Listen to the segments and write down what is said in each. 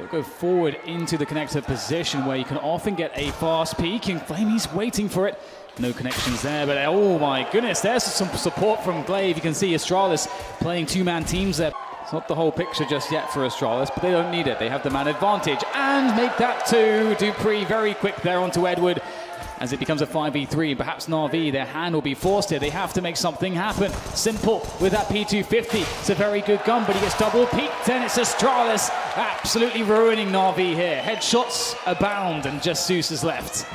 go forward into the connector position where you can often get a fast peek, and Flamey's waiting for it. No connections there, but oh my goodness, there's some support from Glaive. You can see Astralis playing two-man teams there. It's not the whole picture just yet for Astralis, but they don't need it. They have the man advantage and make that two. Dupree very quick there onto Edward as it becomes a 5v3. Perhaps NaVi, their hand will be forced here. They have to make something happen. Simple with that P250. It's a very good gun, but he gets double peaked, and it's Astralis absolutely ruining NaVi here. Headshots abound, and just Zeus is left.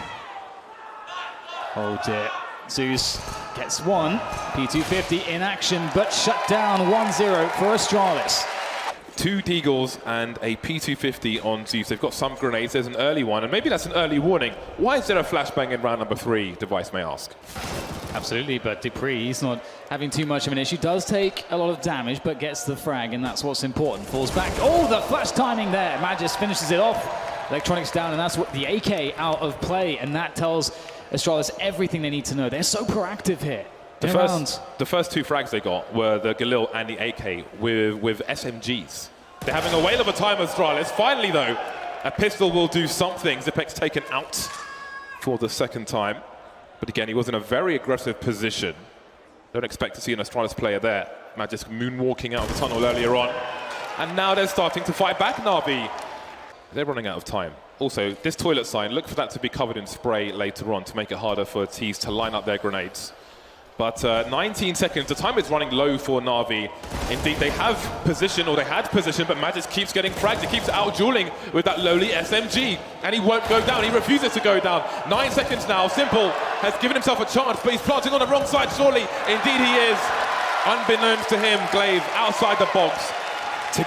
Oh dear. Zeus gets one. P250 in action, but shut down 1-0 for Astralis. 2 Deagles and a P250 on Zeus. They've got some grenades. There's an early one, and maybe that's an early warning. Why is there a flashbang in round number 3, Device may ask? Absolutely, but Dupree, he's not having too much of an issue. Does take a lot of damage, but gets the frag, and that's what's important. Falls back. Oh, the flash timing there. Magis finishes it off. Electronics down, and that's what the AK out of play, and that tells Astralis everything they need to know. They're so proactive here. The first 2 frags they got were the Galil and the AK with SMGs. They're having a whale of a time, Astralis. Finally, though, a pistol will do something. Xipek's taken out for the second time. But again, he was in a very aggressive position. Don't expect to see an Astralis player there. Magis moonwalking out of the tunnel earlier on. And now they're starting to fight back, NaVi. They're running out of time. Also, this toilet sign, look for that to be covered in spray later on to make it harder for teams to line up their grenades. But 19 seconds, the time is running low for NaVi. Indeed, they have position, or they had position, but Magis keeps getting fragged. He keeps out-dueling with that lowly SMG, and he won't go down. He refuses to go down. 9 seconds now. Simple has given himself a chance, but he's planting on the wrong side, surely. Indeed, he is. Unbeknownst to him, Glaive outside the box.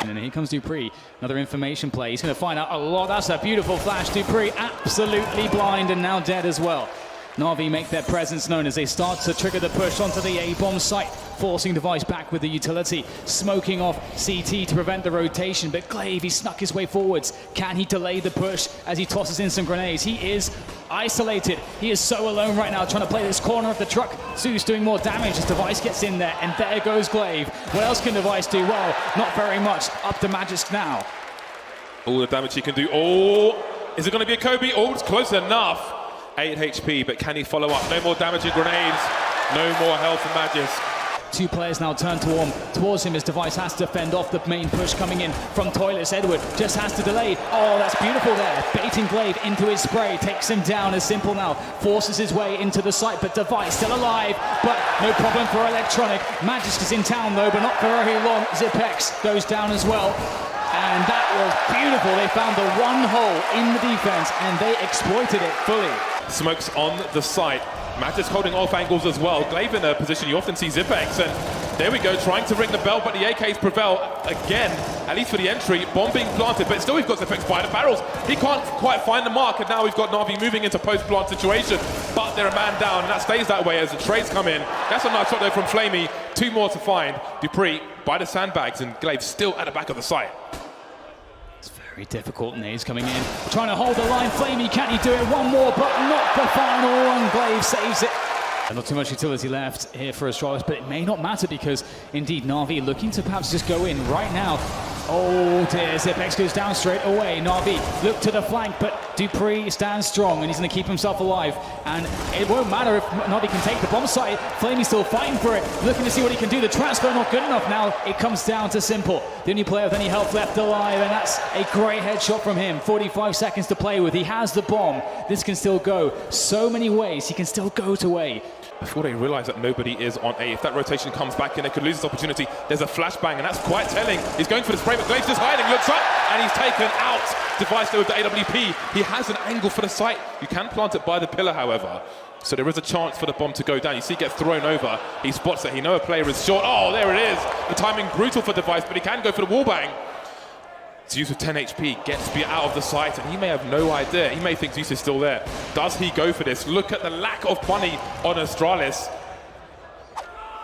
And here comes Dupree, another information play. He's going to find out a lot. That's a beautiful flash. Dupree absolutely blind and now dead as well. NaVi make their presence known as they start to trigger the push onto the A-bomb site, forcing Device back with the utility, smoking off CT to prevent the rotation, but Glaive, he snuck his way forwards. Can he delay the push as he tosses in some grenades? He is isolated. He is so alone right now, trying to play this corner of the truck. Zeus doing more damage as Device gets in there, and there goes Glaive. What else can Device do? Well, not very much. Up to Magis now. All the damage he can do. Oh, is it going to be a Kobe? Oh, it's close enough. 8 HP, but can he follow up? No more damaging grenades, no more health from Magis. 2 players now turn towards him as Device has to fend off the main push coming in from Toilets. Edward just has to delay. Oh, that's beautiful there. Baiting Glaive into his spray, takes him down as Simple now. Forces his way into the site, but Device still alive, but no problem for Electronic. Magis is in town though, but not for very long. Xipek goes down as well. And that was beautiful. They found the one hole in the defense and they exploited it fully. Smokes on the site. Magis holding off angles as well. Glaive in a position you often see Xipek, and there we go, trying to ring the bell, but the AKs prevail again, at least for the entry. Bomb being planted, but still we've got Xipek by the barrels. He can't quite find the mark, and now we've got NaVi moving into post-plant situation, but they're a man down, and that stays that way as the trades come in. That's a nice shot there from Flamey. 2 more to find. Dupree by the sandbags, and Glaive still at the back of the site. Very difficult, and he's coming in, trying to hold the line. Flamey, can he do it? One more, but not the final one. Glaive saves it. And not too much utility left here for Astralis, but it may not matter because, indeed, NaVi looking to perhaps just go in right now. Oh dear, Xipek goes down straight away. NaVi look to the flank, but Dupree stands strong and he's going to keep himself alive. And it won't matter if NaVi can take the bomb site. Flamey's still fighting for it, looking to see what he can do. The transfer not good enough. Now it comes down to Simple, the only player with any health left alive, and that's a great headshot from him. 45 seconds to play with. He has the bomb. This can still go so many ways. He can still go to A. Before they realise that nobody is on A, if that rotation comes back in, they could lose this opportunity. There's a flashbang, and that's quite telling. He's going for the spray, but Glaive's just hiding, looks up, and he's taken out. Device there with the AWP. He has an angle for the site. You can plant it by the pillar, however. So there is a chance for the bomb to go down. You see it get thrown over. He spots it. He knows a player is short. Oh, there it is. The timing brutal for Device, but he can go for the wallbang. Zeus with 10 HP gets Spear out of the site, and he may have no idea. He may think Zeus is still there. Does he go for this? Look at the lack of money on Astralis.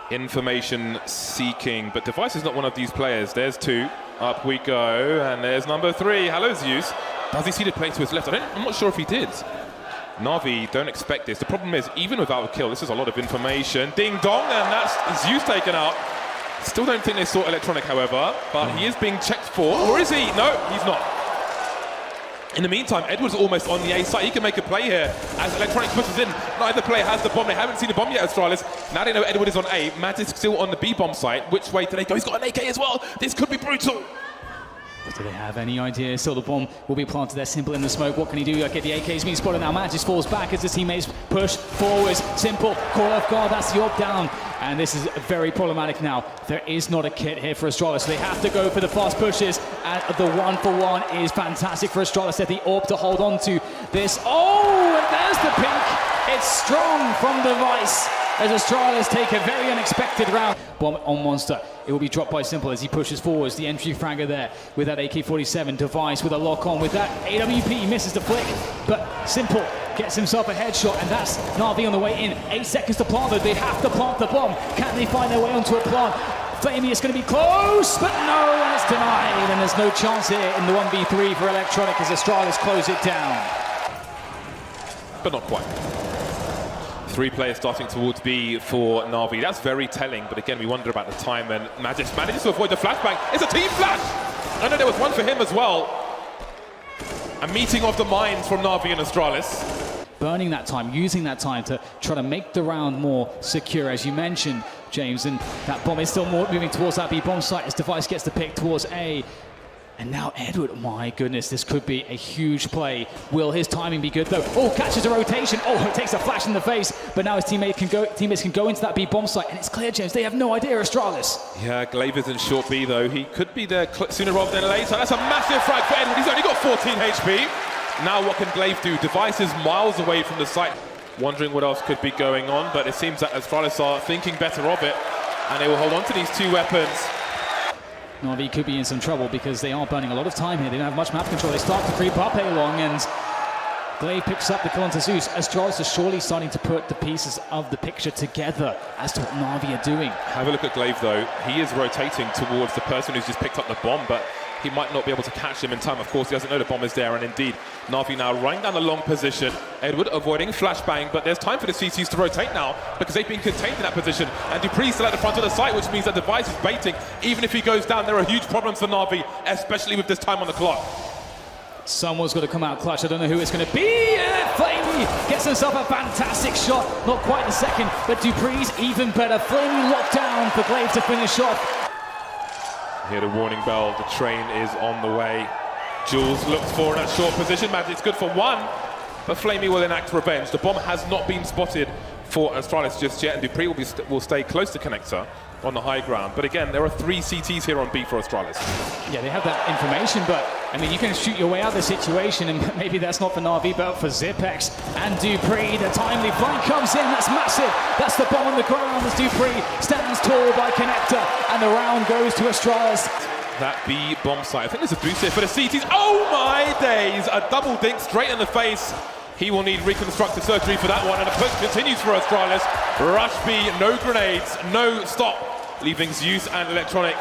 Information seeking, but Device is not one of these players. There's 2. Up we go, and there's number 3. Hello, Zeus. Does he see the play to his left? I'm not sure if he did. NaVi don't expect this. The problem is, even without a kill, this is a lot of information. Ding dong, and that's Zeus taken out. Still don't think they saw Electronic, however, but he is being checked for. Or is he? No, he's not. In the meantime, Edward's almost on the A side. He can make a play here as Electronic pushes in. Neither player has the bomb. They haven't seen the bomb yet, Astralis. Now they know Edward is on A. Magic still on the B bomb site. Which way do they go? He's got an AK as well. This could be brutal. Do they have any idea? Still the bomb will be planted there. Simple in the smoke. What can he do? Get the AK's being spotted now. Magis falls back as his teammates push forwards. Simple call off guard. That's the op down. And this is very problematic now. There is not a kit here for Astralis, so they have to go for the fast pushes. And the 1-for-1 is fantastic for Astralis. They have the AWP to hold on to this. Oh, and there's the pink. It's strong from Device as Astralis take a very unexpected round. Bomb on Monster. It will be dropped by Simple as he pushes forwards. The entry fragger there with that AK-47. Device with a lock on with that AWP. Misses the flick, but Simple gets himself a headshot, and that's NaVi on the way in. 8 seconds to plant, though. They have to plant the bomb. Can they find their way onto a plant? FACEIT is going to be close, but no, and it's denied. And there's no chance here in the 1v3 for Electronic as Astralis close it down. But not quite. 3 players starting towards B for NaVi. That's very telling, but again, we wonder about the time, and Magis manages to avoid the flashbang. It's a team flash! I know there was one for him as well. A meeting of the minds from NaVi and Astralis. Burning that time, using that time to try to make the round more secure, as you mentioned, James, and that bomb is still more moving towards that B bomb site as Device gets the pick towards A. And now Edward, my goodness, this could be a huge play. Will his timing be good though? Oh, catches a rotation. Oh, it takes a flash in the face. But now his teammates can go into that B bomb site, and it's clear, James. They have no idea, Astralis. Yeah, Glaive is in short B though. He could be there sooner rather than later. That's a massive frag for Edward. He's only got 14 HP. Now what can Glaive do? Device is miles away from the site. Wondering what else could be going on, but it seems that Astralis are thinking better of it, and they will hold on to these 2 weapons. NaVi could be in some trouble because they are burning a lot of time here. They don't have much map control. They start to creep up along, and Glaive picks up the kill onto Zeus. Astralis is surely starting to put the pieces of the picture together as to what NaVi are doing. Have a look at Glaive though. He is rotating towards the person who's just picked up the bomb, but he might not be able to catch him in time. Of course, he doesn't know the bomb is there, and indeed, NaVi now running down the long position. Edward avoiding flashbang, but there's time for the CCs to rotate now because they've been contained in that position. And Dupree's still at the front of the site, which means that Device is baiting. Even if he goes down, there are huge problems for NaVi, especially with this time on the clock. Someone's got to come out clutch. I don't know who it's going to be. FACEIT gets himself a fantastic shot. Not quite the second, but Dupree's even better. FACEIT locked down for Glaive to finish off. Hear the warning bell, the train is on the way. Jules looks for in a short position. Magic's good for 1, but FACEIT will enact revenge. The bomb has not been spotted for Astralis just yet, and Dupree will stay close to Connector on the high ground. But again, there are 3 CTs here on B for Astralis. Yeah, they have that information, but I mean, you can shoot your way out of the situation, and maybe that's not for NaVi, but for Zipex and Dupree. The timely flank comes in. That's massive. That's the bomb on the ground as Dupree stands tall by Connector, and the round goes to Astralis. That B bomb site. I think there's a boost here for the CTs. Oh my days! A double dink straight in the face. He will need reconstructive surgery for that one, and the push continues for Astralis. Rush B, no grenades, no stop, leaving Zeus and Electronic.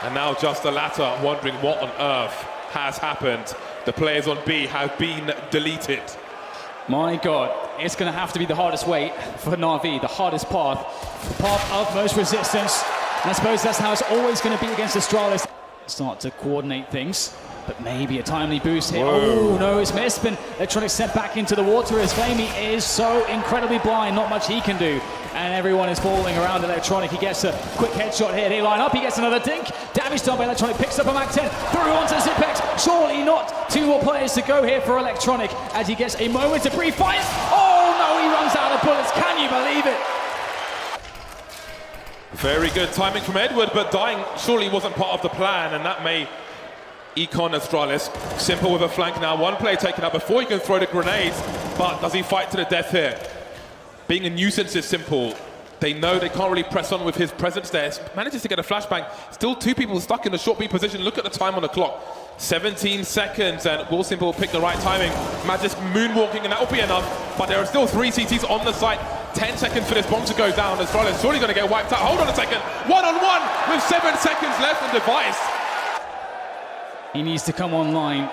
And now just the latter, wondering what on earth has happened. The players on B have been deleted. My God, it's going to have to be the hardest way for NaVi, the hardest path, the path of most resistance. And I suppose that's how it's always going to be against Astralis. Start to coordinate things, but maybe a timely boost here. Whoa. Oh no, it's missed, and Electronic sent back into the water as FACEIT is so incredibly blind, not much he can do. And everyone is falling around Electronic. He gets a quick headshot here. They line up, he gets another dink. Damage done by Electronic, picks up a Mac 10, through onto Zipex. Surely not. 2 more players to go here for Electronic as he gets a moment to breathe. Fires. Oh no, he runs out of bullets. Can you believe it? Very good timing from Edward, but dying surely wasn't part of the plan, and that may econ Astralis. Simple with a flank now. 1 player taken out before he can throw the grenades, but does he fight to the death here? Being a nuisance is Simple. They know they can't really press on with his presence there. Manages to get a flashbang. Still 2 people stuck in the short B position. Look at the time on the clock. 17 seconds, and will Simple pick the right timing. Magis moonwalking, and that will be enough. But there are still 3 CTs on the site. 10 seconds for this bomb to go down. Astralis surely going to get wiped out. Hold on a second. 1-on-1 with 7 seconds left in Device. He needs to come online,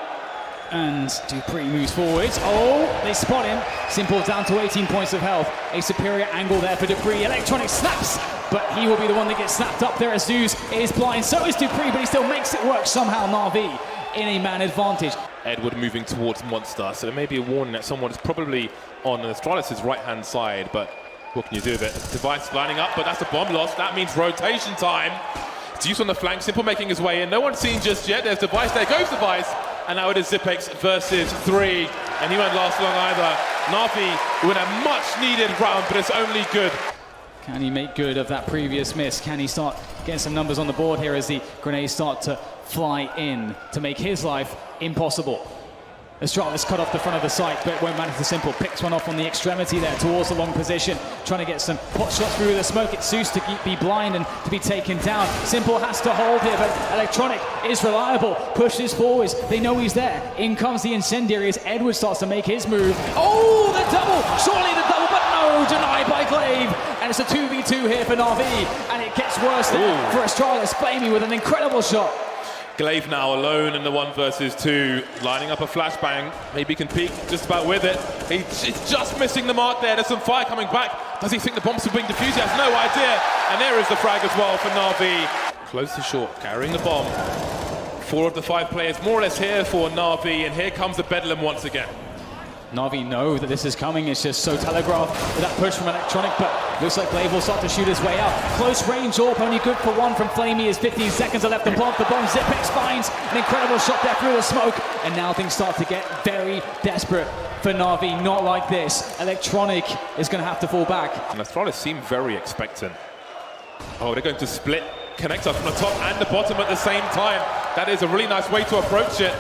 and Dupree moves forwards. Oh, they spot him. Simple down to 18 points of health. A superior angle there for Dupree. Electronic snaps, but he will be the one that gets snapped up there as Zeus is blind. So is Dupree, but he still makes it work somehow. NaVi in a man advantage. Edward moving towards Monster, so there may be a warning that someone is probably on Astralis' right-hand side, but what can you do with it? Device lining up, but that's a bomb loss. That means rotation time. It's used on the flank, Simple making his way in. No one's seen just yet. There's Device, there goes Device, and now it is Zipex versus 3, and he won't last long either. NaVi with a much-needed round, but it's only good. Can he make good of that previous miss? Can he start getting some numbers on the board here as the grenades start to fly in to make his life impossible? Astralis cut off the front of the site, but won't manage to Simple. Picks one off on the extremity there towards the long position, trying to get some pot shots through the smoke. It's Zeus to be blind and to be taken down. Simple has to hold here, but Electronic is reliable. Pushes forwards. They know he's there. In comes the incendiary as Edward starts to make his move. Oh, the double! Surely the double, but no, denied by Glaive. And it's a 2v2 here for NaVi, and it gets worse there for Astralis. Flamey with an incredible shot. Glaive now alone in the 1 versus 2, lining up a flashbang. Maybe he can peek just about with it. He's just missing the mark there. There's some fire coming back. Does he think the bombs are being defused? He has no idea. And there is the frag as well for NaVi. Close to short, carrying the bomb. 4 of the 5 players more or less here for NaVi, and here comes the Bedlam once again. NaVi know that this is coming. It's just so telegraphed with that push from Electronic, but looks like Glaive will start to shoot his way out. Close range AWP, only good for 1 from Flamey as 15 seconds are left to plant the bomb. Zipex finds an incredible shot there through the smoke, and now things start to get very desperate for NaVi. Not like this. Electronic is going to have to fall back. And Astralis seem very expectant. Oh, they're going to split connector from the top and the bottom at the same time. That is a really nice way to approach it.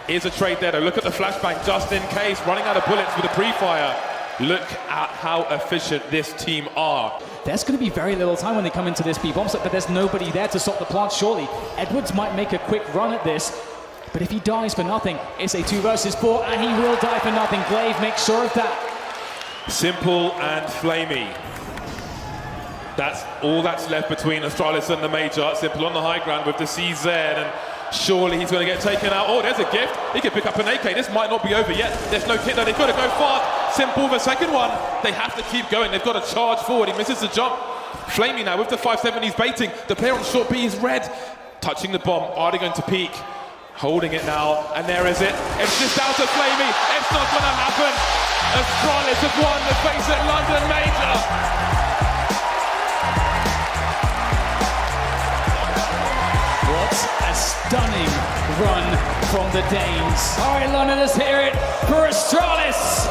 Here's a trade there though. Look at the flashbang just in case. Running out of bullets with a pre-fire. Look at how efficient this team are. There's going to be very little time when they come into this B-bomb site, but there's nobody there to stop the plant, surely. Edwards might make a quick run at this, but if he dies for nothing, it's a 2 versus 4, and he will die for nothing. Glaive makes sure of that. Simple and Flamey. That's all that's left between Astralis and the Major. Simple on the high ground with the CZ, and surely he's going to get taken out. Oh, there's a gift. He can pick up an AK. This might not be over yet. There's no kit though. They've got to go fast. Simple, the second one. They have to keep going. They've got to charge forward. He misses the jump. Flamey now with the 570. He's baiting. The player on short B is red. Touching the bomb. Are they going to peek? Holding it now. And there is it. It's just down to Flamey. It's not going to happen. Astralis have won the FACEIT London Major. A stunning run from the Danes. All right, London, let's hear it for Astralis.